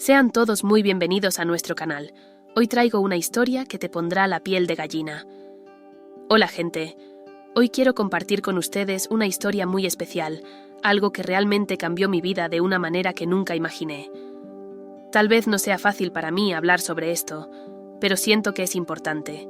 Sean todos muy bienvenidos a nuestro canal. Hoy traigo una historia que te pondrá la piel de gallina. Hola gente, hoy quiero compartir con ustedes una historia muy especial, algo que realmente cambió mi vida de una manera que nunca imaginé. Tal vez no sea fácil para mí hablar sobre esto, pero siento que es importante.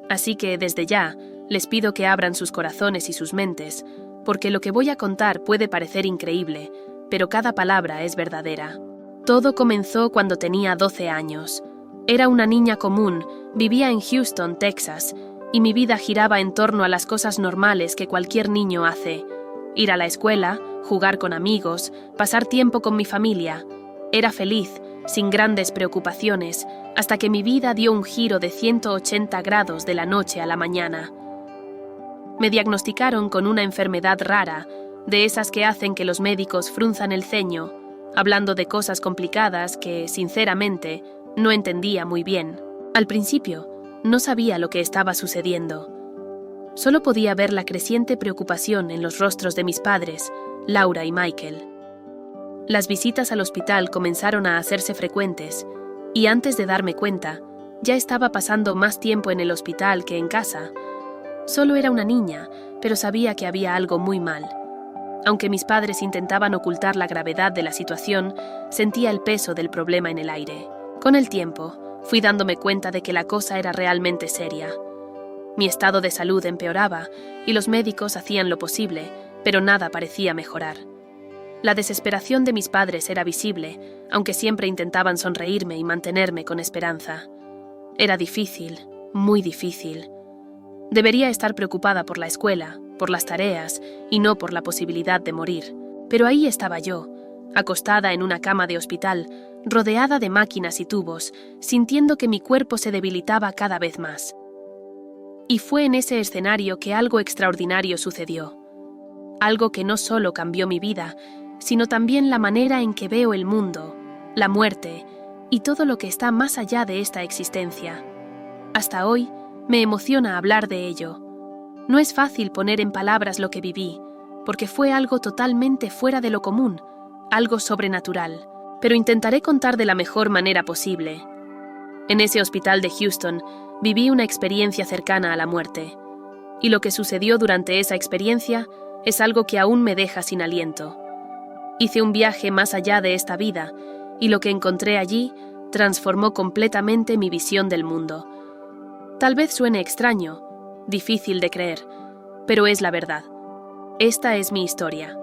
Así que desde ya, les pido que abran sus corazones y sus mentes, porque lo que voy a contar puede parecer increíble, pero cada palabra es verdadera. Todo comenzó cuando tenía 12 años. Era una niña común, vivía en Houston, Texas, y mi vida giraba en torno a las cosas normales que cualquier niño hace. Ir a la escuela, jugar con amigos, pasar tiempo con mi familia. Era feliz, sin grandes preocupaciones, hasta que mi vida dio un giro de 180 grados de la noche a la mañana. Me diagnosticaron con una enfermedad rara, de esas que hacen que los médicos frunzan el ceño, hablando de cosas complicadas que, sinceramente, no entendía muy bien. Al principio, no sabía lo que estaba sucediendo. Solo podía ver la creciente preocupación en los rostros de mis padres, Laura y Michael. Las visitas al hospital comenzaron a hacerse frecuentes, y antes de darme cuenta, ya estaba pasando más tiempo en el hospital que en casa. Solo era una niña, pero sabía que había algo muy mal. Aunque mis padres intentaban ocultar la gravedad de la situación, sentía el peso del problema en el aire. Con el tiempo, fui dándome cuenta de que la cosa era realmente seria. Mi estado de salud empeoraba, y los médicos hacían lo posible, pero nada parecía mejorar. La desesperación de mis padres era visible, aunque siempre intentaban sonreírme y mantenerme con esperanza. Era difícil, muy difícil. Debería estar preocupada por la escuela, por las tareas, y no por la posibilidad de morir. Pero ahí estaba yo, acostada en una cama de hospital, rodeada de máquinas y tubos, sintiendo que mi cuerpo se debilitaba cada vez más. Y fue en ese escenario que algo extraordinario sucedió. Algo que no solo cambió mi vida, sino también la manera en que veo el mundo, la muerte y todo lo que está más allá de esta existencia. Hasta hoy, me emociona hablar de ello. No es fácil poner en palabras lo que viví, porque fue algo totalmente fuera de lo común, algo sobrenatural, pero intentaré contar de la mejor manera posible. En ese hospital de Houston, viví una experiencia cercana a la muerte, y lo que sucedió durante esa experiencia es algo que aún me deja sin aliento. Hice un viaje más allá de esta vida, y lo que encontré allí transformó completamente mi visión del mundo. Tal vez suene extraño, difícil de creer, pero es la verdad. Esta es mi historia.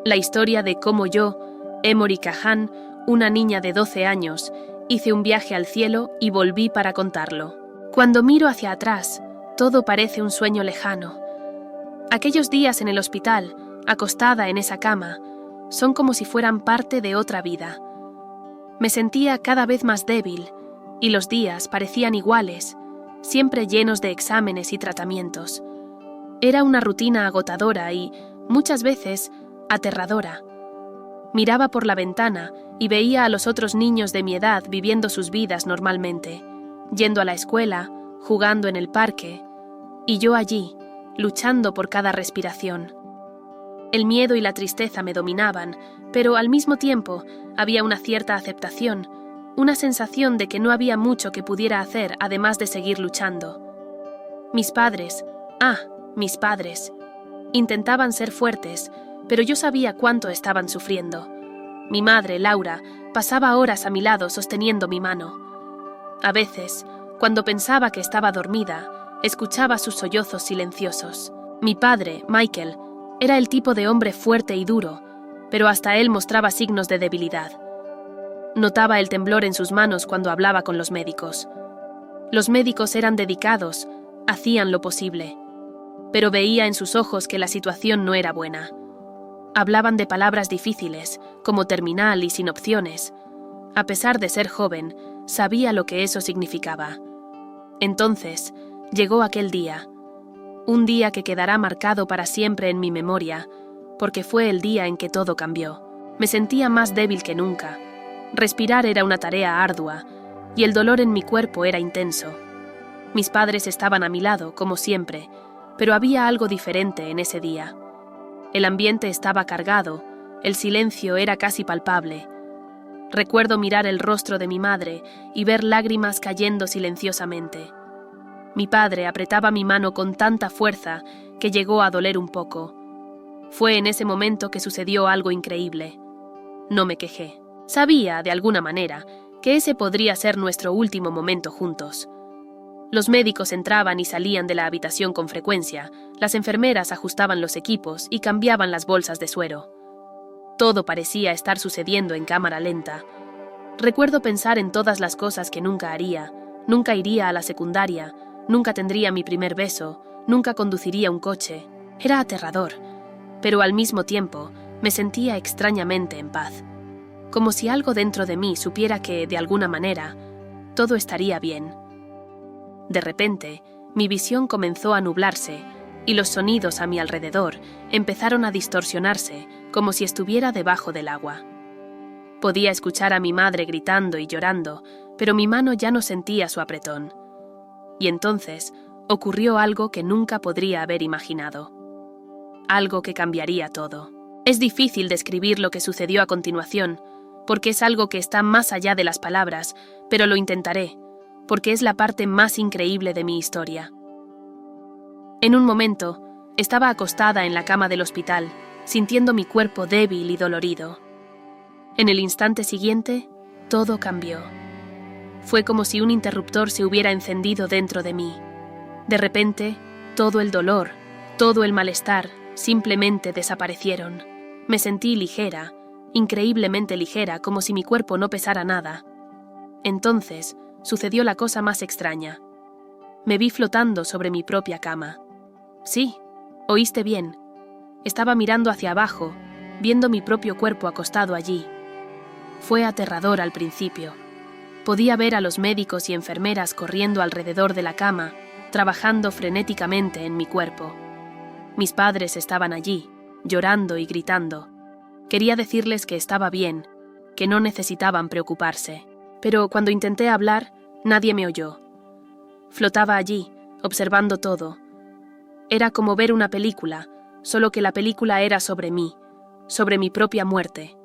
La historia de cómo yo, Emory Cahan, una niña de 12 años, hice un viaje al cielo y volví para contarlo. Cuando miro hacia atrás, todo parece un sueño lejano. Aquellos días en el hospital, acostada en esa cama, son como si fueran parte de otra vida. Me sentía cada vez más débil, y los días parecían iguales, siempre llenos de exámenes y tratamientos. Era una rutina agotadora y, muchas veces, aterradora. Miraba por la ventana y veía a los otros niños de mi edad viviendo sus vidas normalmente, yendo a la escuela, jugando en el parque, y yo allí, luchando por cada respiración. El miedo y la tristeza me dominaban, pero al mismo tiempo había una cierta aceptación, una sensación de que no había mucho que pudiera hacer además de seguir luchando. Mis padres, intentaban ser fuertes, pero yo sabía cuánto estaban sufriendo. Mi madre, Laura, pasaba horas a mi lado sosteniendo mi mano. A veces, cuando pensaba que estaba dormida, escuchaba sus sollozos silenciosos. Mi padre, Michael, era el tipo de hombre fuerte y duro, pero hasta él mostraba signos de debilidad. Notaba el temblor en sus manos cuando hablaba con los médicos. Los médicos eran dedicados, hacían lo posible, pero veía en sus ojos que la situación no era buena. Hablaban de palabras difíciles, como terminal y sin opciones. A pesar de ser joven, sabía lo que eso significaba. Entonces, llegó aquel día. Un día que quedará marcado para siempre en mi memoria, porque fue el día en que todo cambió. Me sentía más débil que nunca. Respirar era una tarea ardua, y el dolor en mi cuerpo era intenso. Mis padres estaban a mi lado, como siempre, pero había algo diferente en ese día. El ambiente estaba cargado, el silencio era casi palpable. Recuerdo mirar el rostro de mi madre y ver lágrimas cayendo silenciosamente. Mi padre apretaba mi mano con tanta fuerza que llegó a doler un poco. Fue en ese momento que sucedió algo increíble. No me quejé. Sabía, de alguna manera, que ese podría ser nuestro último momento juntos. Los médicos entraban y salían de la habitación con frecuencia, las enfermeras ajustaban los equipos y cambiaban las bolsas de suero. Todo parecía estar sucediendo en cámara lenta. Recuerdo pensar en todas las cosas que nunca haría. Nunca iría a la secundaria, nunca tendría mi primer beso, nunca conduciría un coche. Era aterrador, pero al mismo tiempo me sentía extrañamente en paz. Como si algo dentro de mí supiera que, de alguna manera, todo estaría bien. De repente, mi visión comenzó a nublarse y los sonidos a mi alrededor empezaron a distorsionarse como si estuviera debajo del agua. Podía escuchar a mi madre gritando y llorando, pero mi mano ya no sentía su apretón. Y entonces ocurrió algo que nunca podría haber imaginado. Algo que cambiaría todo. Es difícil describir lo que sucedió a continuación, porque es algo que está más allá de las palabras, pero lo intentaré, porque es la parte más increíble de mi historia. En un momento, estaba acostada en la cama del hospital, sintiendo mi cuerpo débil y dolorido. En el instante siguiente, todo cambió. Fue como si un interruptor se hubiera encendido dentro de mí. De repente, todo el dolor, todo el malestar, simplemente desaparecieron. Me sentí ligera, increíblemente ligera, como si mi cuerpo no pesara nada. Entonces, sucedió la cosa más extraña. Me vi flotando sobre mi propia cama. Sí, oíste bien. Estaba mirando hacia abajo, viendo mi propio cuerpo acostado allí. Fue aterrador al principio. Podía ver a los médicos y enfermeras corriendo alrededor de la cama, trabajando frenéticamente en mi cuerpo. Mis padres estaban allí, llorando y gritando. Quería decirles que estaba bien, que no necesitaban preocuparse. Pero cuando intenté hablar, nadie me oyó. Flotaba allí, observando todo. Era como ver una película, solo que la película era sobre mí, sobre mi propia muerte.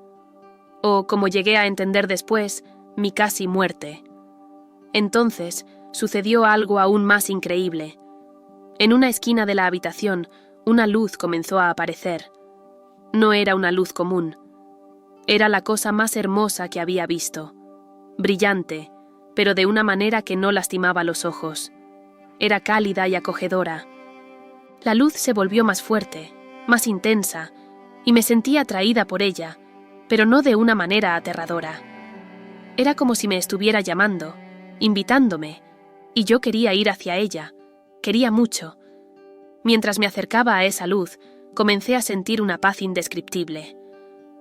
O, como llegué a entender después, mi casi muerte. Entonces, sucedió algo aún más increíble. En una esquina de la habitación, una luz comenzó a aparecer. No era una luz común. Era la cosa más hermosa que había visto. Brillante, pero de una manera que no lastimaba los ojos. Era cálida y acogedora. La luz se volvió más fuerte, más intensa, y me sentí atraída por ella, pero no de una manera aterradora. Era como si me estuviera llamando, invitándome, y yo quería ir hacia ella, quería mucho. Mientras me acercaba a esa luz, comencé a sentir una paz indescriptible.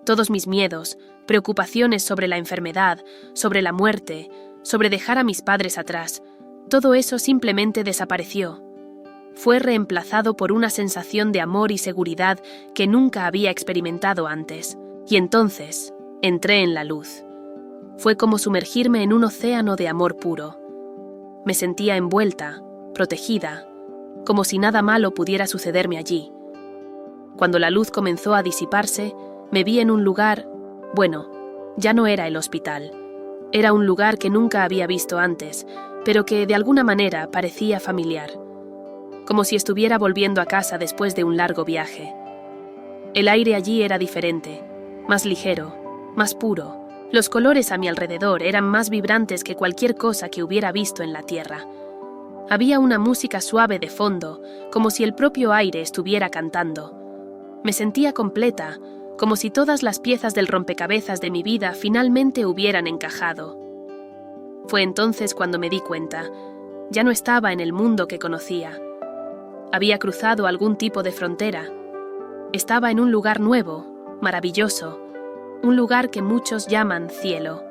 Todos mis miedos, preocupaciones sobre la enfermedad, sobre la muerte, sobre dejar a mis padres atrás, todo eso simplemente desapareció. Fue reemplazado por una sensación de amor y seguridad que nunca había experimentado antes. Y entonces, entré en la luz. Fue como sumergirme en un océano de amor puro. Me sentía envuelta, protegida, como si nada malo pudiera sucederme allí. Cuando la luz comenzó a disiparse, me vi en un lugar, bueno, ya no era el hospital. Era un lugar que nunca había visto antes, pero que de alguna manera parecía familiar. Como si estuviera volviendo a casa después de un largo viaje. El aire allí era diferente, más ligero, más puro. Los colores a mi alrededor eran más vibrantes que cualquier cosa que hubiera visto en la tierra. Había una música suave de fondo, como si el propio aire estuviera cantando. Me sentía completa, como si todas las piezas del rompecabezas de mi vida finalmente hubieran encajado. Fue entonces cuando me di cuenta. Ya no estaba en el mundo que conocía. Había cruzado algún tipo de frontera. Estaba en un lugar nuevo, maravilloso, un lugar que muchos llaman cielo.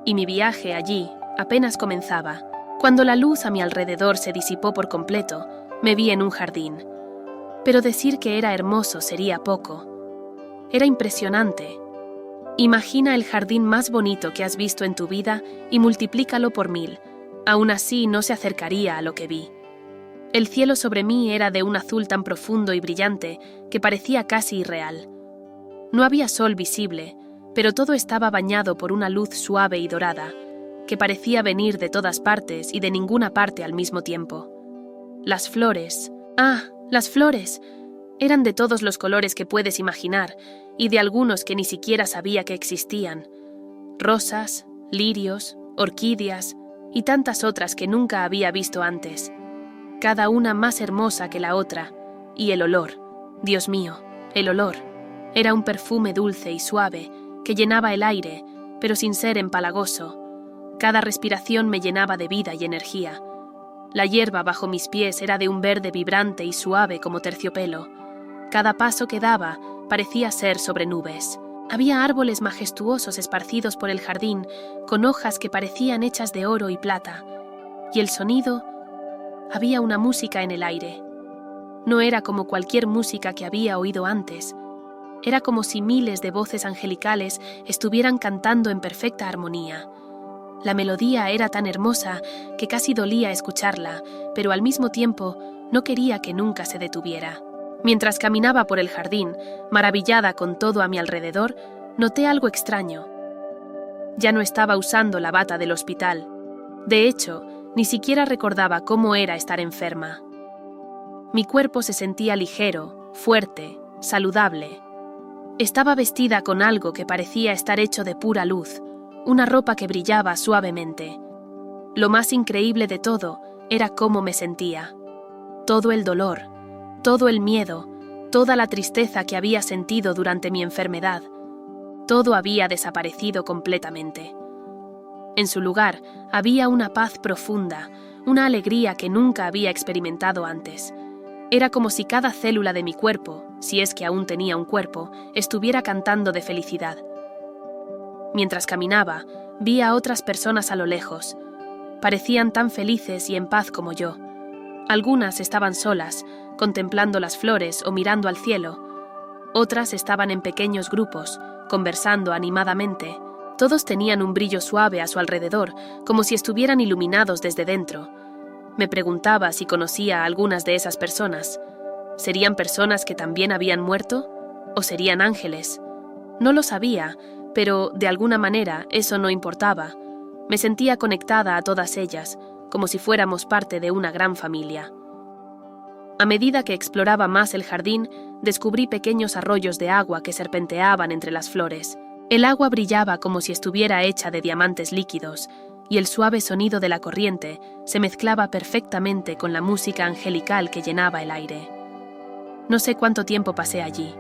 Y mi viaje allí apenas comenzaba. Cuando la luz a mi alrededor se disipó por completo, me vi en un jardín. Pero decir que era hermoso sería poco. Era impresionante. Imagina el jardín más bonito que has visto en tu vida y multiplícalo por 1000. Aún así no se acercaría a lo que vi. El cielo sobre mí era de un azul tan profundo y brillante que parecía casi irreal. No había sol visible, pero todo estaba bañado por una luz suave y dorada, que parecía venir de todas partes y de ninguna parte al mismo tiempo. Las flores, las flores, eran de todos los colores que puedes imaginar y de algunos que ni siquiera sabía que existían. Rosas, lirios, orquídeas y tantas otras que nunca había visto antes, cada una más hermosa que la otra, y el olor, Dios mío, el olor, era un perfume dulce y suave que llenaba el aire, pero sin ser empalagoso. Cada respiración me llenaba de vida y energía. La hierba bajo mis pies era de un verde vibrante y suave como terciopelo. Cada paso que daba parecía ser sobre nubes. Había árboles majestuosos esparcidos por el jardín, con hojas que parecían hechas de oro y plata. Y el sonido, había una música en el aire. No era como cualquier música que había oído antes. Era como si miles de voces angelicales estuvieran cantando en perfecta armonía. La melodía era tan hermosa que casi dolía escucharla, pero al mismo tiempo no quería que nunca se detuviera. Mientras caminaba por el jardín, maravillada con todo a mi alrededor, noté algo extraño. Ya no estaba usando la bata del hospital. De hecho, ni siquiera recordaba cómo era estar enferma. Mi cuerpo se sentía ligero, fuerte, saludable. Estaba vestida con algo que parecía estar hecho de pura luz, una ropa que brillaba suavemente. Lo más increíble de todo era cómo me sentía. Todo el dolor, todo el miedo, toda la tristeza que había sentido durante mi enfermedad, todo había desaparecido completamente. En su lugar había una paz profunda, una alegría que nunca había experimentado antes. Era como si cada célula de mi cuerpo, si es que aún tenía un cuerpo, estuviera cantando de felicidad. Mientras caminaba, vi a otras personas a lo lejos. Parecían tan felices y en paz como yo. Algunas estaban solas, contemplando las flores o mirando al cielo. Otras estaban en pequeños grupos, conversando animadamente. Todos tenían un brillo suave a su alrededor, como si estuvieran iluminados desde dentro. Me preguntaba si conocía a algunas de esas personas. ¿Serían personas que también habían muerto? ¿O serían ángeles? No lo sabía, pero de alguna manera eso no importaba. Me sentía conectada a todas ellas, como si fuéramos parte de una gran familia. A medida que exploraba más el jardín, descubrí pequeños arroyos de agua que serpenteaban entre las flores. El agua brillaba como si estuviera hecha de diamantes líquidos, y el suave sonido de la corriente se mezclaba perfectamente con la música angelical que llenaba el aire. No sé cuánto tiempo pasé allí.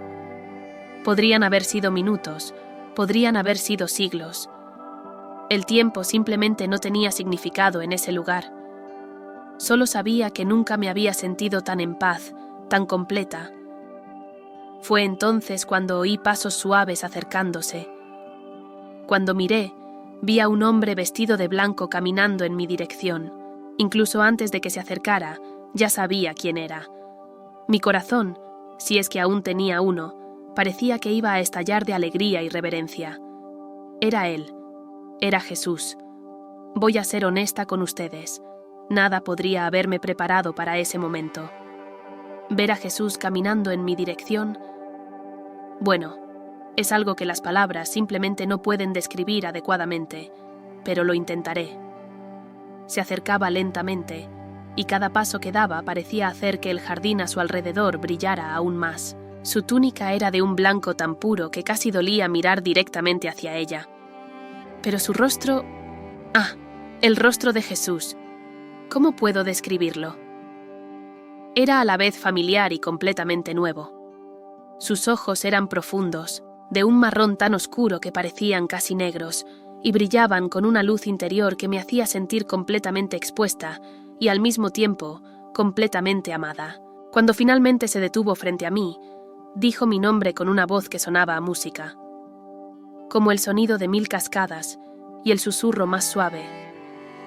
Podrían haber sido minutos, podrían haber sido siglos. El tiempo simplemente no tenía significado en ese lugar. Solo sabía que nunca me había sentido tan en paz, tan completa. Fue entonces cuando oí pasos suaves acercándose. Cuando miré, vi a un hombre vestido de blanco caminando en mi dirección. Incluso antes de que se acercara, ya sabía quién era. Mi corazón, si es que aún tenía uno, parecía que iba a estallar de alegría y reverencia. Era él. Era Jesús. Voy a ser honesta con ustedes. Nada podría haberme preparado para ese momento. Ver a Jesús caminando en mi dirección, bueno, es algo que las palabras simplemente no pueden describir adecuadamente, pero lo intentaré. Se acercaba lentamente, y cada paso que daba parecía hacer que el jardín a su alrededor brillara aún más. Su túnica era de un blanco tan puro que casi dolía mirar directamente hacia ella. Pero su rostro... el rostro de Jesús. ¿Cómo puedo describirlo? Era a la vez familiar y completamente nuevo. Sus ojos eran profundos, de un marrón tan oscuro que parecían casi negros, y brillaban con una luz interior que me hacía sentir completamente expuesta y al mismo tiempo completamente amada. Cuando finalmente se detuvo frente a mí, dijo mi nombre con una voz que sonaba a música, como el sonido de 1000 cascadas y el susurro más suave,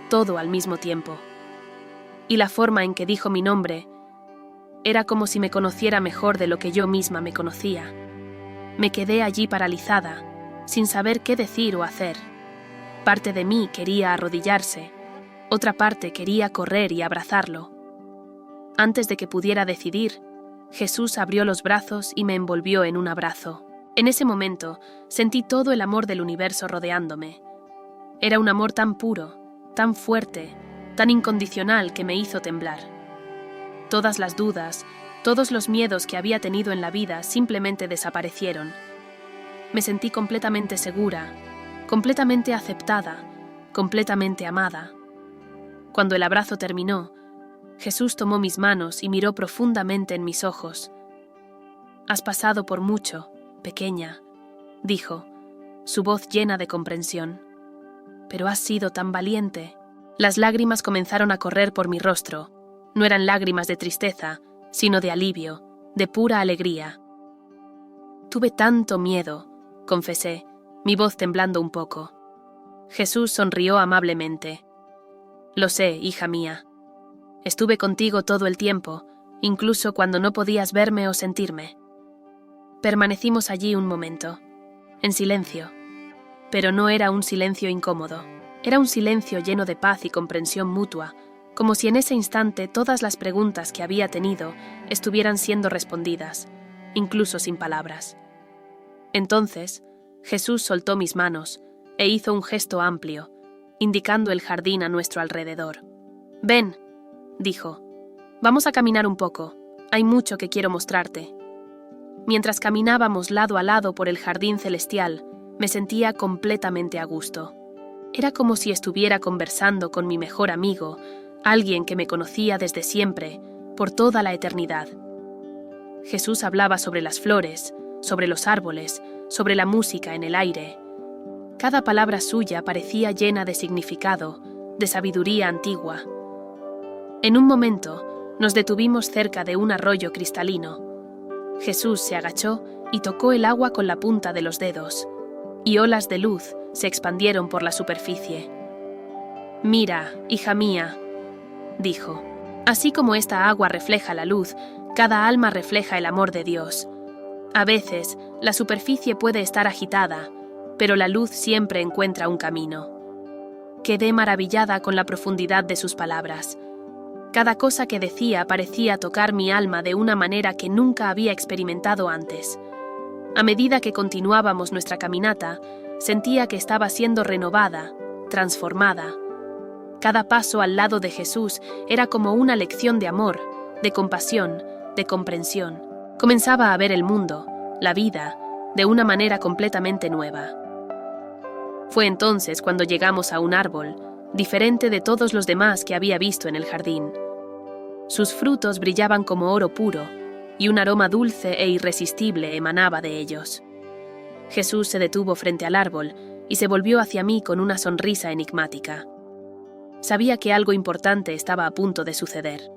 todo al mismo tiempo. Y la forma en que dijo mi nombre era como si me conociera mejor de lo que yo misma me conocía. Me quedé allí paralizada, sin saber qué decir o hacer. Parte de mí quería arrodillarse, otra parte quería correr y abrazarlo. Antes de que pudiera decidir, Jesús abrió los brazos y me envolvió en un abrazo. En ese momento, sentí todo el amor del universo rodeándome. Era un amor tan puro, tan fuerte, tan incondicional que me hizo temblar. Todas las dudas, todos los miedos que había tenido en la vida simplemente desaparecieron. Me sentí completamente segura, completamente aceptada, completamente amada. Cuando el abrazo terminó, Jesús tomó mis manos y miró profundamente en mis ojos. «Has pasado por mucho, pequeña», dijo, su voz llena de comprensión. «Pero has sido tan valiente». Las lágrimas comenzaron a correr por mi rostro. No eran lágrimas de tristeza, sino de alivio, de pura alegría. «Tuve tanto miedo», confesé, mi voz temblando un poco. Jesús sonrió amablemente. «Lo sé, hija mía. Estuve contigo todo el tiempo, incluso cuando no podías verme o sentirme». Permanecimos allí un momento, en silencio. Pero no era un silencio incómodo. Era un silencio lleno de paz y comprensión mutua, como si en ese instante todas las preguntas que había tenido estuvieran siendo respondidas, incluso sin palabras. Entonces, Jesús soltó mis manos e hizo un gesto amplio, indicando el jardín a nuestro alrededor. «Ven», dijo, «vamos a caminar un poco. Hay mucho que quiero mostrarte». Mientras caminábamos lado a lado por el jardín celestial, me sentía completamente a gusto. Era como si estuviera conversando con mi mejor amigo, alguien que me conocía desde siempre, por toda la eternidad. Jesús hablaba sobre las flores, sobre los árboles, sobre la música en el aire. Cada palabra suya parecía llena de significado, de sabiduría antigua. En un momento, nos detuvimos cerca de un arroyo cristalino. Jesús se agachó y tocó el agua con la punta de los dedos, y olas de luz se expandieron por la superficie. «Mira, hija mía», dijo, «así como esta agua refleja la luz, cada alma refleja el amor de Dios. A veces, la superficie puede estar agitada, pero la luz siempre encuentra un camino». Quedé maravillada con la profundidad de sus palabras. Cada cosa que decía parecía tocar mi alma de una manera que nunca había experimentado antes. A medida que continuábamos nuestra caminata, sentía que estaba siendo renovada, transformada. Cada paso al lado de Jesús era como una lección de amor, de compasión, de comprensión. Comenzaba a ver el mundo, la vida, de una manera completamente nueva. Fue entonces cuando llegamos a un árbol, diferente de todos los demás que había visto en el jardín. Sus frutos brillaban como oro puro, y un aroma dulce e irresistible emanaba de ellos. Jesús se detuvo frente al árbol y se volvió hacia mí con una sonrisa enigmática. Sabía que algo importante estaba a punto de suceder.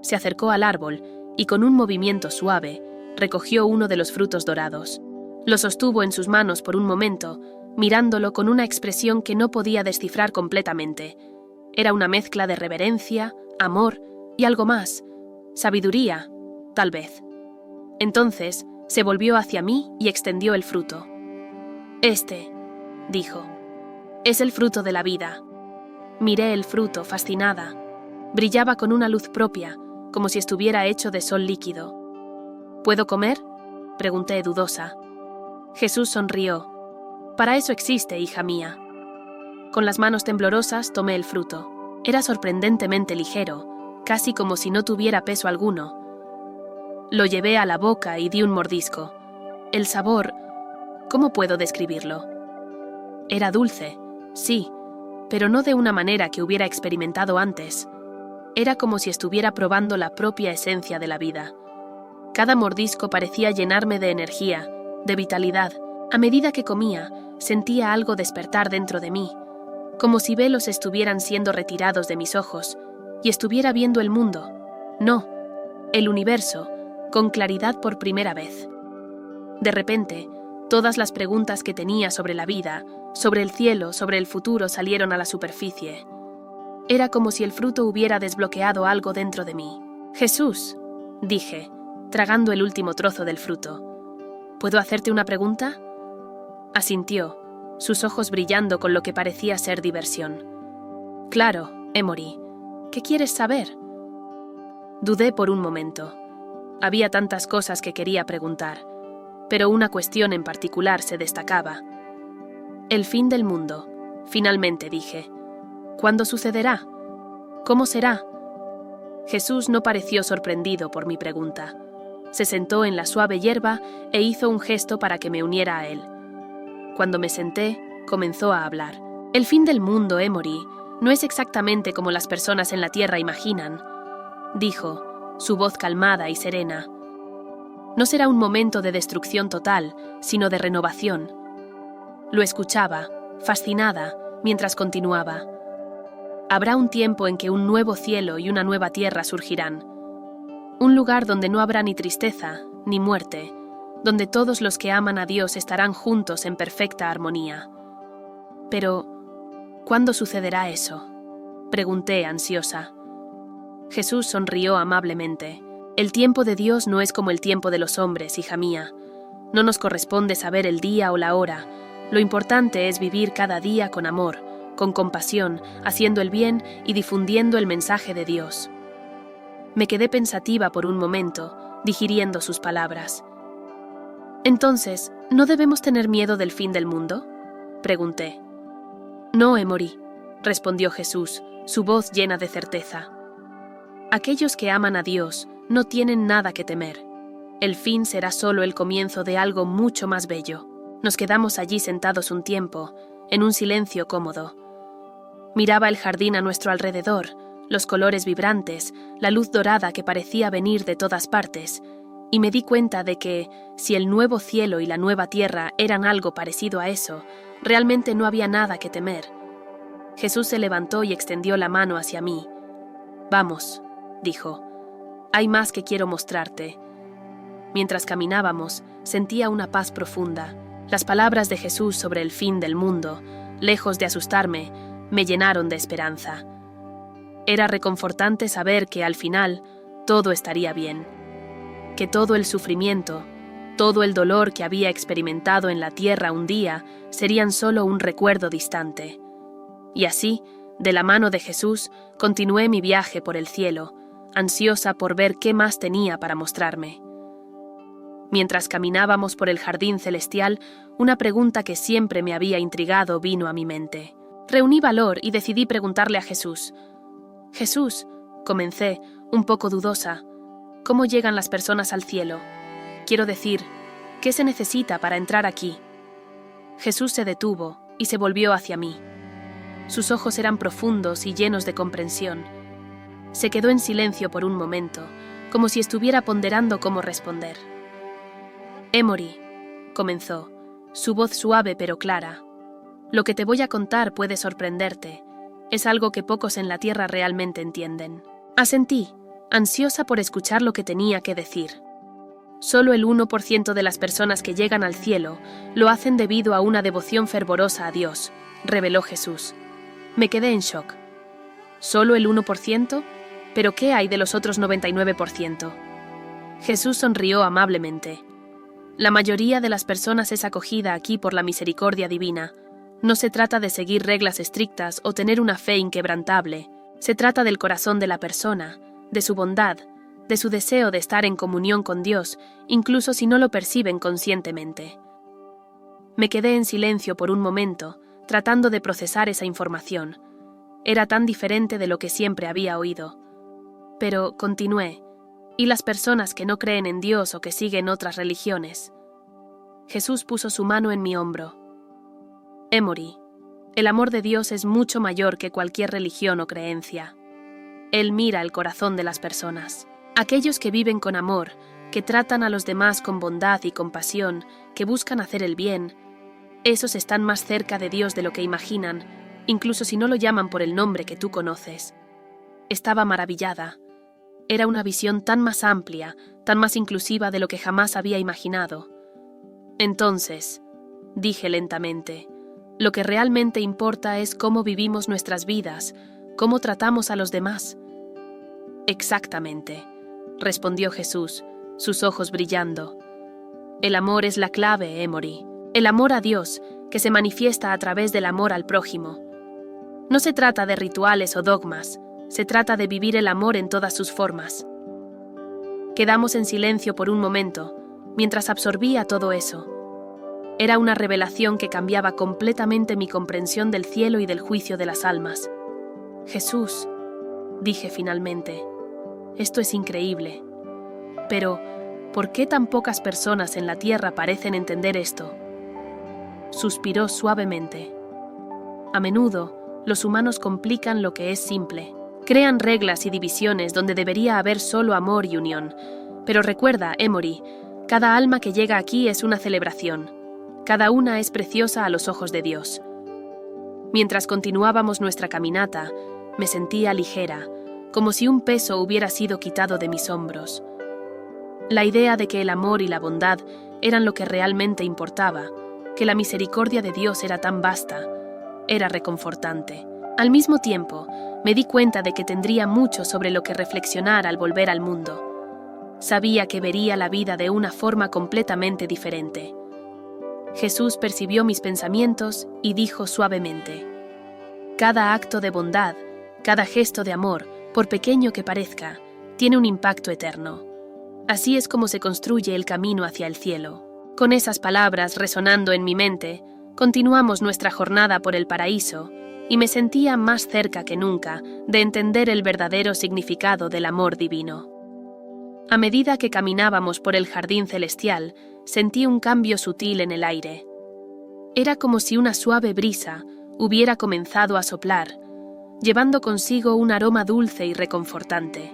Se acercó al árbol y con un movimiento suave recogió uno de los frutos dorados. Lo sostuvo en sus manos por un momento, mirándolo con una expresión que no podía descifrar completamente. Era una mezcla de reverencia, amor y algo más, sabiduría, tal vez. Entonces, se volvió hacia mí y extendió el fruto. «Este», dijo, «es el fruto de la vida». Miré el fruto, fascinada. Brillaba con una luz propia, como si estuviera hecho de sol líquido. «¿Puedo comer?», pregunté dudosa. Jesús sonrió. «Para eso existe, hija mía». Con las manos temblorosas tomé el fruto. Era sorprendentemente ligero, casi como si no tuviera peso alguno. Lo llevé a la boca y di un mordisco. El sabor, ¿cómo puedo describirlo? Era dulce, sí, pero no de una manera que hubiera experimentado antes. Era como si estuviera probando la propia esencia de la vida. Cada mordisco parecía llenarme de energía, de vitalidad. A medida que comía, sentía algo despertar dentro de mí, como si velos estuvieran siendo retirados de mis ojos y estuviera viendo el mundo, no, el universo, con claridad por primera vez. De repente, todas las preguntas que tenía sobre la vida, sobre el cielo, sobre el futuro salieron a la superficie. Era como si el fruto hubiera desbloqueado algo dentro de mí. «Jesús», dije, tragando el último trozo del fruto, «¿puedo hacerte una pregunta?». Asintió, sus ojos brillando con lo que parecía ser diversión. «Claro, Emory. ¿Qué quieres saber?». Dudé por un momento. Había tantas cosas que quería preguntar. pero una cuestión en particular se destacaba. El fin del mundo, finalmente dije. ¿Cuándo sucederá? ¿Cómo será? Jesús no pareció sorprendido por mi pregunta. Se sentó en la suave hierba e hizo un gesto para que me uniera a él. Cuando me senté, comenzó a hablar. El fin del mundo, Emory, no es exactamente como las personas en la Tierra imaginan, dijo, su voz calmada y serena. No será un momento de destrucción total, sino de renovación. Lo escuchaba, fascinada, mientras continuaba. Habrá un tiempo en que un nuevo cielo y una nueva tierra surgirán. Un lugar donde no habrá ni tristeza, ni muerte, donde todos los que aman a Dios estarán juntos en perfecta armonía. Pero, ¿cuándo sucederá eso?, pregunté ansiosa. Jesús sonrió amablemente. El tiempo de Dios no es como el tiempo de los hombres, hija mía. No nos corresponde saber el día o la hora. Lo importante es vivir cada día con amor, con compasión, haciendo el bien y difundiendo el mensaje de Dios. Me quedé pensativa por un momento, digiriendo sus palabras. Entonces, ¿no debemos tener miedo del fin del mundo?, pregunté. No, Emory, respondió Jesús, su voz llena de certeza. Aquellos que aman a Dios no tienen nada que temer. El fin será solo el comienzo de algo mucho más bello. Nos quedamos allí sentados un tiempo, en un silencio cómodo. Miraba el jardín a nuestro alrededor, los colores vibrantes, la luz dorada que parecía venir de todas partes, y me di cuenta de que, si el nuevo cielo y la nueva tierra eran algo parecido a eso, realmente no había nada que temer. Jesús se levantó y extendió la mano hacia mí. Vamos, dijo. Hay más que quiero mostrarte. Mientras caminábamos, sentía una paz profunda. Las palabras de Jesús sobre el fin del mundo, lejos de asustarme, me llenaron de esperanza. Era reconfortante saber que, al final, todo estaría bien. Que todo el sufrimiento, todo el dolor que había experimentado en la tierra un día, serían solo un recuerdo distante. Y así, de la mano de Jesús, continué mi viaje por el cielo, ansiosa por ver qué más tenía para mostrarme. Mientras caminábamos por el jardín celestial, una pregunta que siempre me había intrigado vino a mi mente. Reuní valor y decidí preguntarle a Jesús. Jesús, comencé, un poco dudosa, ¿cómo llegan las personas al cielo? Quiero decir, ¿qué se necesita para entrar aquí? Jesús se detuvo y se volvió hacia mí. Sus ojos eran profundos y llenos de comprensión. Se quedó en silencio por un momento, como si estuviera ponderando cómo responder. Emory, comenzó, su voz suave pero clara. Lo que te voy a contar puede sorprenderte. Es algo que pocos en la tierra realmente entienden. Asentí, ansiosa por escuchar lo que tenía que decir. Solo el 1% de las personas que llegan al cielo lo hacen debido a una devoción fervorosa a Dios, reveló Jesús. Me quedé en shock. ¿Solo el 1%? ¿Pero qué hay de los otros 99%? Jesús sonrió amablemente. La mayoría de las personas es acogida aquí por la misericordia divina. No se trata de seguir reglas estrictas o tener una fe inquebrantable. Se trata del corazón de la persona, de su bondad, de su deseo de estar en comunión con Dios, incluso si no lo perciben conscientemente. Me quedé en silencio por un momento, tratando de procesar esa información. Era tan diferente de lo que siempre había oído. Pero continué. ¿Y las personas que no creen en Dios o que siguen otras religiones? Jesús puso su mano en mi hombro. Emory, el amor de Dios es mucho mayor que cualquier religión o creencia. Él mira el corazón de las personas. Aquellos que viven con amor, que tratan a los demás con bondad y compasión, que buscan hacer el bien, esos están más cerca de Dios de lo que imaginan, incluso si no lo llaman por el nombre que tú conoces. Estaba maravillada. Era una visión tan más amplia, tan más inclusiva de lo que jamás había imaginado. Entonces, dije lentamente, lo que realmente importa es cómo vivimos nuestras vidas, cómo tratamos a los demás. Exactamente, respondió Jesús, sus ojos brillando. El amor es la clave, Emory. El amor a Dios, que se manifiesta a través del amor al prójimo. No se trata de rituales o dogmas, se trata de vivir el amor en todas sus formas. Quedamos en silencio por un momento, mientras absorbía todo eso. Era una revelación que cambiaba completamente mi comprensión del cielo y del juicio de las almas. Jesús, dije finalmente, esto es increíble. Pero, ¿por qué tan pocas personas en la tierra parecen entender esto? Suspiró suavemente. A menudo, los humanos complican lo que es simple. Crean reglas y divisiones donde debería haber solo amor y unión. Pero recuerda, Emory, cada alma que llega aquí es una celebración. Cada una es preciosa a los ojos de Dios. Mientras continuábamos nuestra caminata, me sentía ligera, como si un peso hubiera sido quitado de mis hombros. La idea de que el amor y la bondad eran lo que realmente importaba, que la misericordia de Dios era tan vasta, era reconfortante. Al mismo tiempo, me di cuenta de que tendría mucho sobre lo que reflexionar al volver al mundo. Sabía que vería la vida de una forma completamente diferente. Jesús percibió mis pensamientos y dijo suavemente: cada acto de bondad, cada gesto de amor, por pequeño que parezca, tiene un impacto eterno. Así es como se construye el camino hacia el cielo. Con esas palabras resonando en mi mente, continuamos nuestra jornada por el paraíso y me sentía más cerca que nunca de entender el verdadero significado del amor divino. A medida que caminábamos por el jardín celestial, sentí un cambio sutil en el aire. Era como si una suave brisa hubiera comenzado a soplar, llevando consigo un aroma dulce y reconfortante.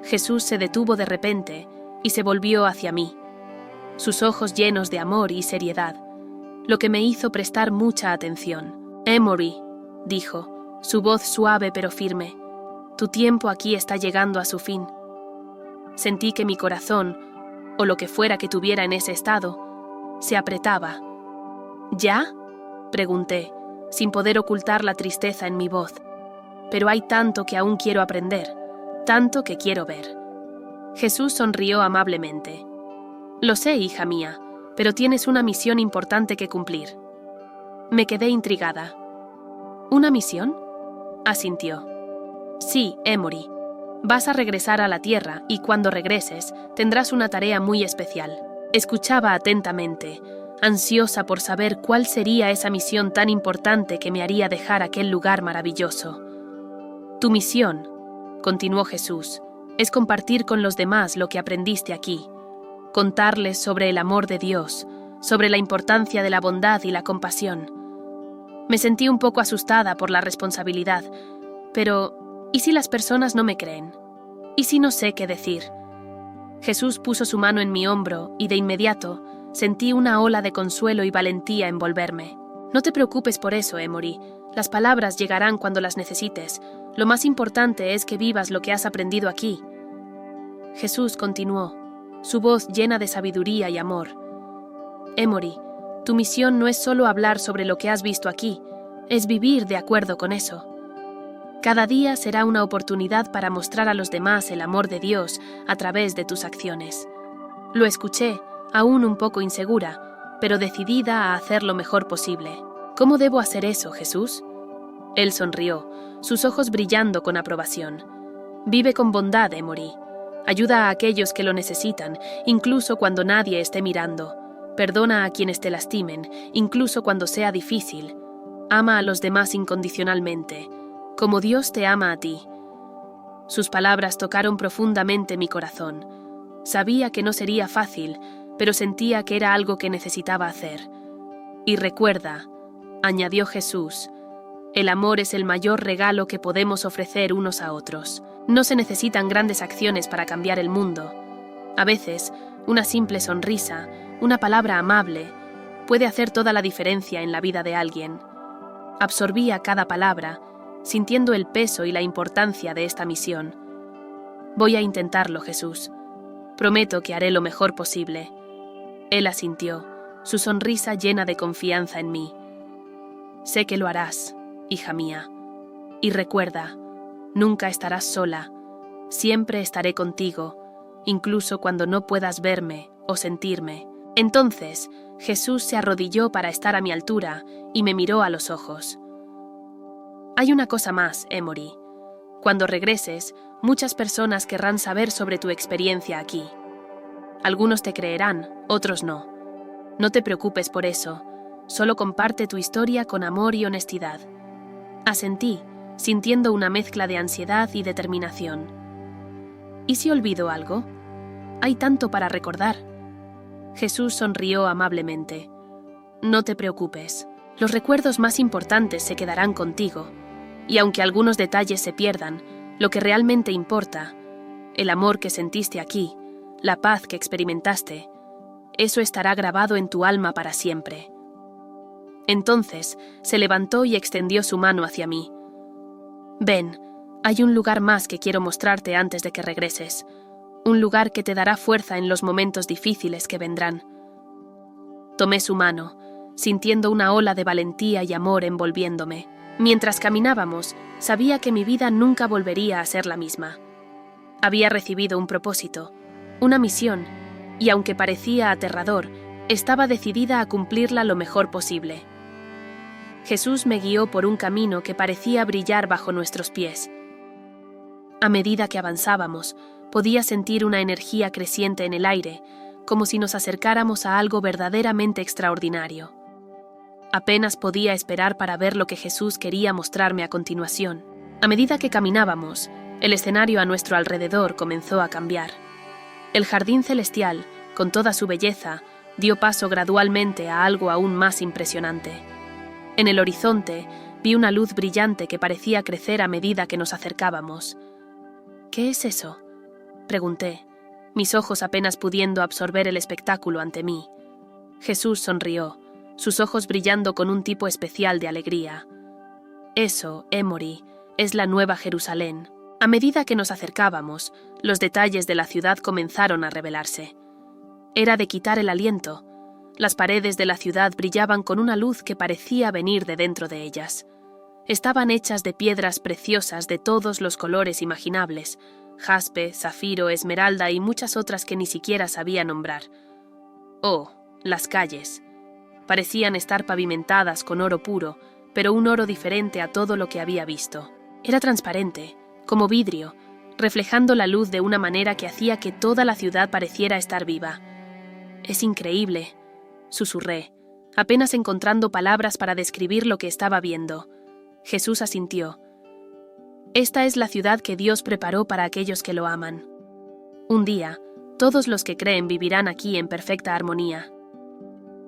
Jesús se detuvo de repente y se volvió hacia mí, sus ojos llenos de amor y seriedad, lo que me hizo prestar mucha atención. Emory, dijo, su voz suave pero firme, tu tiempo aquí está llegando a su fin. Sentí que mi corazón, o lo que fuera que tuviera en ese estado, se apretaba. ¿Ya?, pregunté, sin poder ocultar la tristeza en mi voz. Pero hay tanto que aún quiero aprender, tanto que quiero ver. Jesús sonrió amablemente. Lo sé, hija mía, pero tienes una misión importante que cumplir. Me quedé intrigada. ¿Una misión?, asintió. Sí, Emory. Vas a regresar a la Tierra y cuando regreses tendrás una tarea muy especial. Escuchaba atentamente, ansiosa por saber cuál sería esa misión tan importante que me haría dejar aquel lugar maravilloso. Tu misión, continuó Jesús, es compartir con los demás lo que aprendiste aquí, contarles sobre el amor de Dios, sobre la importancia de la bondad y la compasión. Me sentí un poco asustada por la responsabilidad, pero ¿y si las personas no me creen? ¿Y si no sé qué decir? Jesús puso su mano en mi hombro y de inmediato sentí una ola de consuelo y valentía envolverme. No te preocupes por eso, Emory. Las palabras llegarán cuando las necesites. Lo más importante es que vivas lo que has aprendido aquí. Jesús continuó, su voz llena de sabiduría y amor. Emory, tu misión no es solo hablar sobre lo que has visto aquí, es vivir de acuerdo con eso. Cada día será una oportunidad para mostrar a los demás el amor de Dios a través de tus acciones. Lo escuché, aún un poco insegura, pero decidida a hacer lo mejor posible. ¿Cómo debo hacer eso, Jesús? Él sonrió, sus ojos brillando con aprobación. Vive con bondad, Emory. Ayuda a aquellos que lo necesitan, incluso cuando nadie esté mirando. Perdona a quienes te lastimen, incluso cuando sea difícil. Ama a los demás incondicionalmente, como Dios te ama a ti. Sus palabras tocaron profundamente mi corazón. Sabía que no sería fácil, pero sentía que era algo que necesitaba hacer. Y recuerda, añadió Jesús, el amor es el mayor regalo que podemos ofrecer unos a otros. No se necesitan grandes acciones para cambiar el mundo. A veces, una simple sonrisa, una palabra amable, puede hacer toda la diferencia en la vida de alguien. Absorbía cada palabra, sintiendo el peso y la importancia de esta misión. Voy a intentarlo, Jesús. Prometo que haré lo mejor posible. Él asintió, su sonrisa llena de confianza en mí. Sé que lo harás, hija mía. Y recuerda, nunca estarás sola. Siempre estaré contigo, incluso cuando no puedas verme o sentirme. Entonces, Jesús se arrodilló para estar a mi altura y me miró a los ojos. Hay una cosa más, Emory. Cuando regreses, muchas personas querrán saber sobre tu experiencia aquí. Algunos te creerán, otros no. No te preocupes por eso, solo comparte tu historia con amor y honestidad. Asentí, sintiendo una mezcla de ansiedad y determinación. ¿Y si olvido algo? Hay tanto para recordar. Jesús sonrió amablemente. No te preocupes, los recuerdos más importantes se quedarán contigo, y aunque algunos detalles se pierdan, lo que realmente importa, el amor que sentiste aquí, la paz que experimentaste, eso estará grabado en tu alma para siempre. Entonces se levantó y extendió su mano hacia mí. Ven, hay un lugar más que quiero mostrarte antes de que regreses, un lugar que te dará fuerza en los momentos difíciles que vendrán. Tomé su mano, sintiendo una ola de valentía y amor envolviéndome. Mientras caminábamos, sabía que mi vida nunca volvería a ser la misma. Había recibido un propósito, una misión, y aunque parecía aterrador, estaba decidida a cumplirla lo mejor posible. Jesús me guió por un camino que parecía brillar bajo nuestros pies. A medida que avanzábamos, podía sentir una energía creciente en el aire, como si nos acercáramos a algo verdaderamente extraordinario. Apenas podía esperar para ver lo que Jesús quería mostrarme a continuación. A medida que caminábamos, el escenario a nuestro alrededor comenzó a cambiar. El jardín celestial, con toda su belleza, dio paso gradualmente a algo aún más impresionante. En el horizonte vi una luz brillante que parecía crecer a medida que nos acercábamos. ¿Qué es eso?, pregunté, mis ojos apenas pudiendo absorber el espectáculo ante mí. Jesús sonrió, sus ojos brillando con un tipo especial de alegría. Eso, Emory, es la Nueva Jerusalén. A medida que nos acercábamos, los detalles de la ciudad comenzaron a revelarse. Era de quitar el aliento. Las paredes de la ciudad brillaban con una luz que parecía venir de dentro de ellas. Estaban hechas de piedras preciosas de todos los colores imaginables, jaspe, zafiro, esmeralda y muchas otras que ni siquiera sabía nombrar. Oh, las calles. Parecían estar pavimentadas con oro puro, pero un oro diferente a todo lo que había visto. Era transparente, como vidrio, reflejando la luz de una manera que hacía que toda la ciudad pareciera estar viva. «Es increíble», susurré, apenas encontrando palabras para describir lo que estaba viendo. Jesús asintió. «Esta es la ciudad que Dios preparó para aquellos que lo aman. Un día, todos los que creen vivirán aquí en perfecta armonía».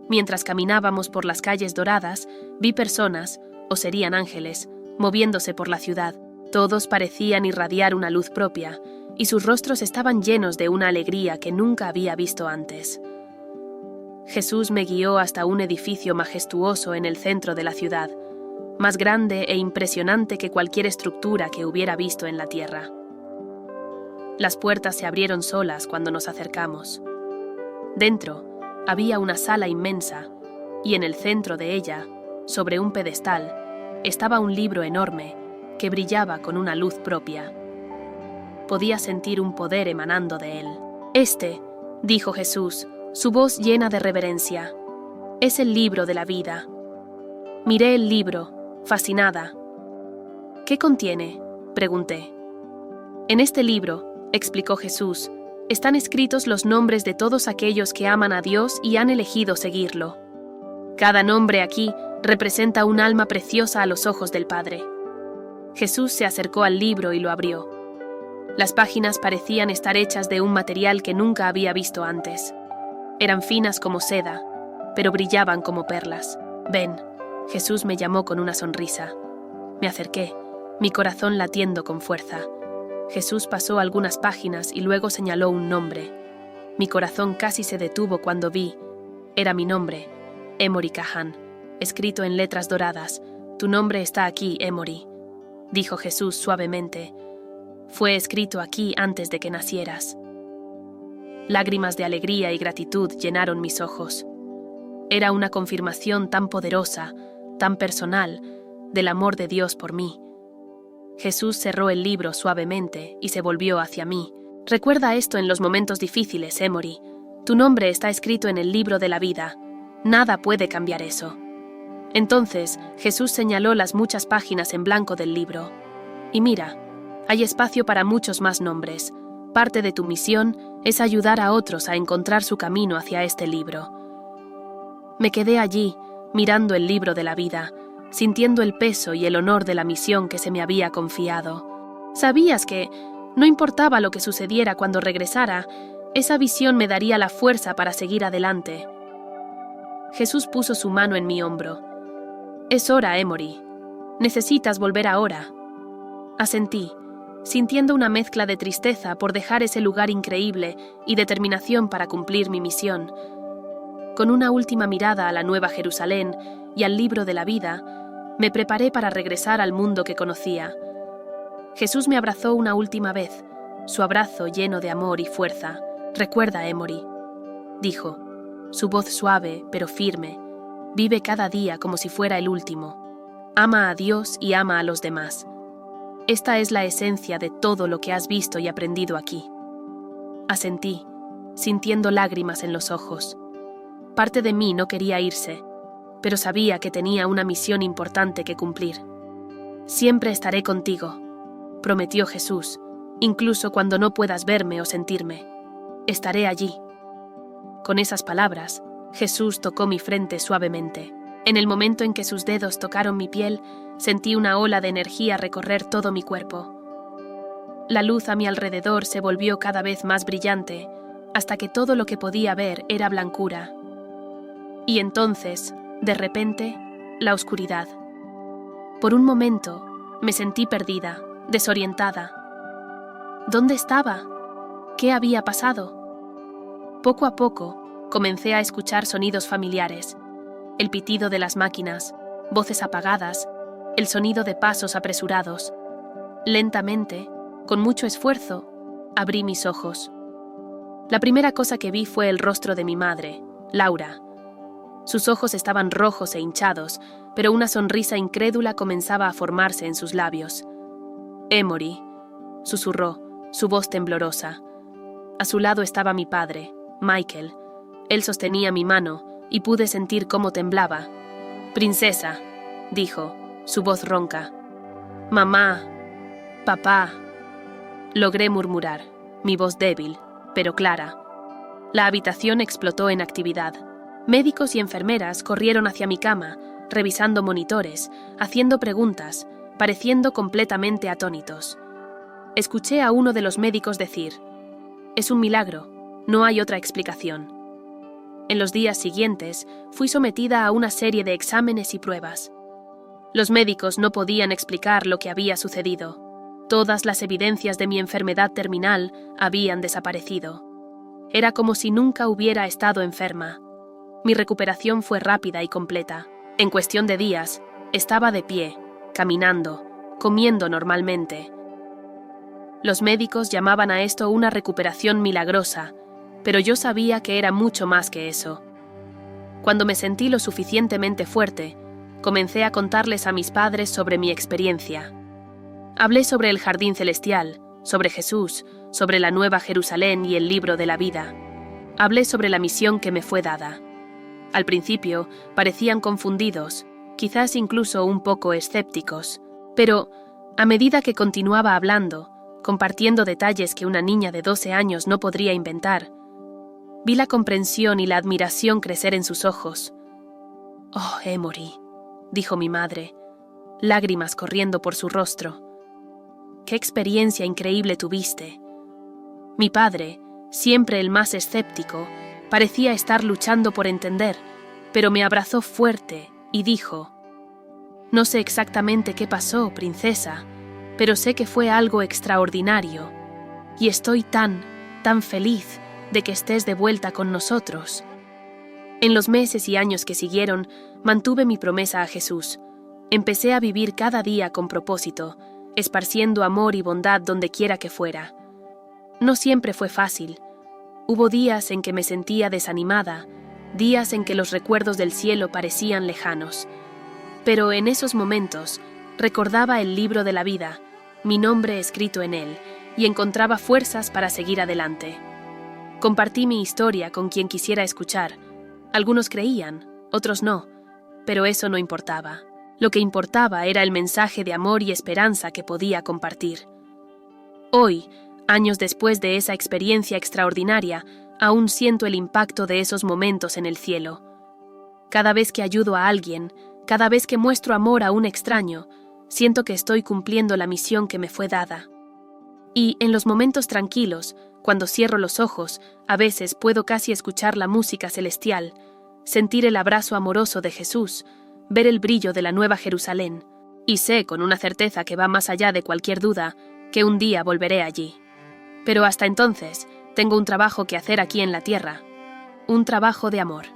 Mientras caminábamos por las calles doradas, vi personas, o serían ángeles, moviéndose por la ciudad. Todos parecían irradiar una luz propia, y sus rostros estaban llenos de una alegría que nunca había visto antes. Jesús me guió hasta un edificio majestuoso en el centro de la ciudad, más grande e impresionante que cualquier estructura que hubiera visto en la tierra. Las puertas se abrieron solas cuando nos acercamos. Dentro, había una sala inmensa, y en el centro de ella, sobre un pedestal, estaba un libro enorme que brillaba con una luz propia. Podía sentir un poder emanando de él. «Este», dijo Jesús, su voz llena de reverencia, «es el libro de la vida». Miré el libro, fascinada. «¿Qué contiene?», pregunté. «En este libro», explicó Jesús, «están escritos los nombres de todos aquellos que aman a Dios y han elegido seguirlo. Cada nombre aquí representa un alma preciosa a los ojos del Padre». Jesús se acercó al libro y lo abrió. Las páginas parecían estar hechas de un material que nunca había visto antes. Eran finas como seda, pero brillaban como perlas. «Ven», Jesús me llamó con una sonrisa. Me acerqué, mi corazón latiendo con fuerza. Jesús pasó algunas páginas y luego señaló un nombre. Mi corazón casi se detuvo cuando vi. Era mi nombre, Emory Cahan, escrito en letras doradas. «Tu nombre está aquí, Emory», dijo Jesús suavemente. «Fue escrito aquí antes de que nacieras». Lágrimas de alegría y gratitud llenaron mis ojos. Era una confirmación tan poderosa, tan personal, del amor de Dios por mí. Jesús cerró el libro suavemente y se volvió hacia mí. «Recuerda esto en los momentos difíciles, Emory. Tu nombre está escrito en el libro de la vida. Nada puede cambiar eso». Entonces, Jesús señaló las muchas páginas en blanco del libro. «Y mira, hay espacio para muchos más nombres, parte de tu misión es ayudar a otros a encontrar su camino hacia este libro. Me quedé allí, mirando el libro de la vida, sintiendo el peso y el honor de la misión que se me había confiado. ¿Sabías que, no importaba lo que sucediera cuando regresara, esa visión me daría la fuerza para seguir adelante? Jesús puso su mano en mi hombro. «Es hora, Emory. Necesitas volver ahora». Asentí, sintiendo una mezcla de tristeza por dejar ese lugar increíble y determinación para cumplir mi misión. Con una última mirada a la Nueva Jerusalén y al libro de la vida, me preparé para regresar al mundo que conocía. Jesús me abrazó una última vez, su abrazo lleno de amor y fuerza. «Recuerda, Emory», dijo, su voz suave pero firme. «Vive cada día como si fuera el último. Ama a Dios y ama a los demás. Esta es la esencia de todo lo que has visto y aprendido aquí». Asentí, sintiendo lágrimas en los ojos. Parte de mí no quería irse, pero sabía que tenía una misión importante que cumplir. «Siempre estaré contigo», prometió Jesús, «incluso cuando no puedas verme o sentirme. Estaré allí». Con esas palabras, Jesús tocó mi frente suavemente. En el momento en que sus dedos tocaron mi piel, sentí una ola de energía recorrer todo mi cuerpo. La luz a mi alrededor se volvió cada vez más brillante, hasta que todo lo que podía ver era blancura. Y entonces, de repente, la oscuridad. Por un momento, me sentí perdida, desorientada. ¿Dónde estaba? ¿Qué había pasado? Poco a poco, comencé a escuchar sonidos familiares. El pitido de las máquinas, voces apagadas, el sonido de pasos apresurados. Lentamente, con mucho esfuerzo, abrí mis ojos. La primera cosa que vi fue el rostro de mi madre, Laura. Sus ojos estaban rojos e hinchados, pero una sonrisa incrédula comenzaba a formarse en sus labios. «Emory», susurró, su voz temblorosa. A su lado estaba mi padre, Michael. Él sostenía mi mano y pude sentir cómo temblaba. «Princesa», dijo, su voz ronca. «Mamá, papá». Logré murmurar, mi voz débil, pero clara. La habitación explotó en actividad. Médicos y enfermeras corrieron hacia mi cama, revisando monitores, haciendo preguntas, pareciendo completamente atónitos. Escuché a uno de los médicos decir: «Es un milagro, no hay otra explicación». En los días siguientes, fui sometida a una serie de exámenes y pruebas. Los médicos no podían explicar lo que había sucedido. Todas las evidencias de mi enfermedad terminal habían desaparecido. Era como si nunca hubiera estado enferma. Mi recuperación fue rápida y completa. En cuestión de días, estaba de pie, caminando, comiendo normalmente. Los médicos llamaban a esto una recuperación milagrosa, pero yo sabía que era mucho más que eso. Cuando me sentí lo suficientemente fuerte, comencé a contarles a mis padres sobre mi experiencia. Hablé sobre el jardín celestial, sobre Jesús, sobre la Nueva Jerusalén y el libro de la vida. Hablé sobre la misión que me fue dada. Al principio, parecían confundidos, quizás incluso un poco escépticos, pero, a medida que continuaba hablando, compartiendo detalles que una niña de 12 años no podría inventar, vi la comprensión y la admiración crecer en sus ojos. «Oh, Emory», dijo mi madre, lágrimas corriendo por su rostro. «Qué experiencia increíble tuviste». Mi padre, siempre el más escéptico, parecía estar luchando por entender, pero me abrazó fuerte y dijo: «No sé exactamente qué pasó, princesa, pero sé que fue algo extraordinario, y estoy tan feliz de que estés de vuelta con nosotros». En los meses y años que siguieron, mantuve mi promesa a Jesús. Empecé a vivir cada día con propósito, esparciendo amor y bondad donde quiera que fuera. No siempre fue fácil. Hubo días en que me sentía desanimada, días en que los recuerdos del cielo parecían lejanos. Pero en esos momentos recordaba el libro de la vida, mi nombre escrito en él, y encontraba fuerzas para seguir adelante. Compartí mi historia con quien quisiera escuchar. Algunos creían, otros no, pero eso no importaba. Lo que importaba era el mensaje de amor y esperanza que podía compartir. Hoy, Años después de esa experiencia extraordinaria, aún siento el impacto de esos momentos en el cielo. Cada vez que ayudo a alguien, cada vez que muestro amor a un extraño, siento que estoy cumpliendo la misión que me fue dada. Y en los momentos tranquilos, cuando cierro los ojos, a veces puedo casi escuchar la música celestial, sentir el abrazo amoroso de Jesús, ver el brillo de la Nueva Jerusalén, y sé con una certeza que va más allá de cualquier duda que un día volveré allí. Pero hasta entonces, tengo un trabajo que hacer aquí en la tierra, un trabajo de amor.